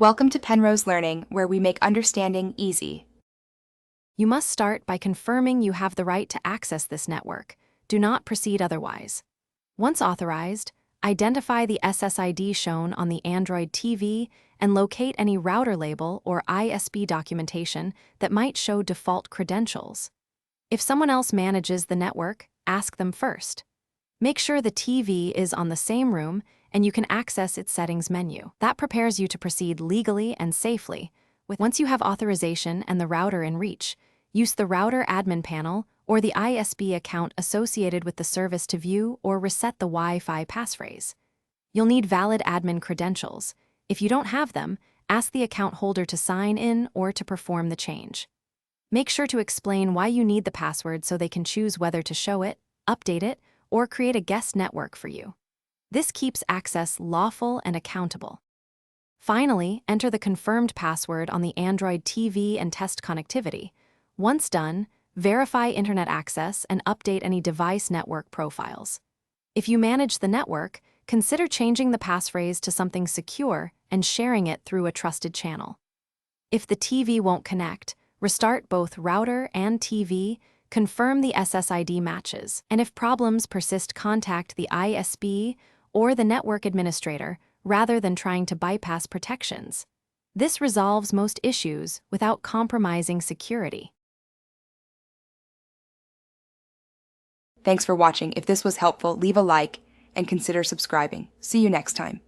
Welcome to Penrose Learning, where we make understanding easy. You must start by confirming you have the right to access this network. Do not proceed otherwise. Once authorized, identify the SSID shown on the Android TV and locate any router label or ISP documentation that might show default credentials. If someone else manages the network, ask them first. Make sure the TV is on the same room and you can access its settings menu. That prepares you to proceed legally and safely. Once you have authorization and the router in reach, use the router admin panel or the ISP account associated with the service to view or reset the Wi-Fi passphrase. You'll need valid admin credentials. If you don't have them, ask the account holder to sign in or to perform the change. Make sure to explain why you need the password so they can choose whether to show it, update it, or create a guest network for you. This keeps access lawful and accountable. Finally, enter the confirmed password on the Android TV and test connectivity. Once done, verify internet access and update any device network profiles. If you manage the network, consider changing the passphrase to something secure and sharing it through a trusted channel. If the TV won't connect, restart both router and TV, confirm the SSID matches, and if problems persist, contact the ISP or the network administrator rather than trying to bypass protections. This resolves most issues without compromising security. Thanks for watching. If this was helpful, leave a like and consider subscribing. See you next time.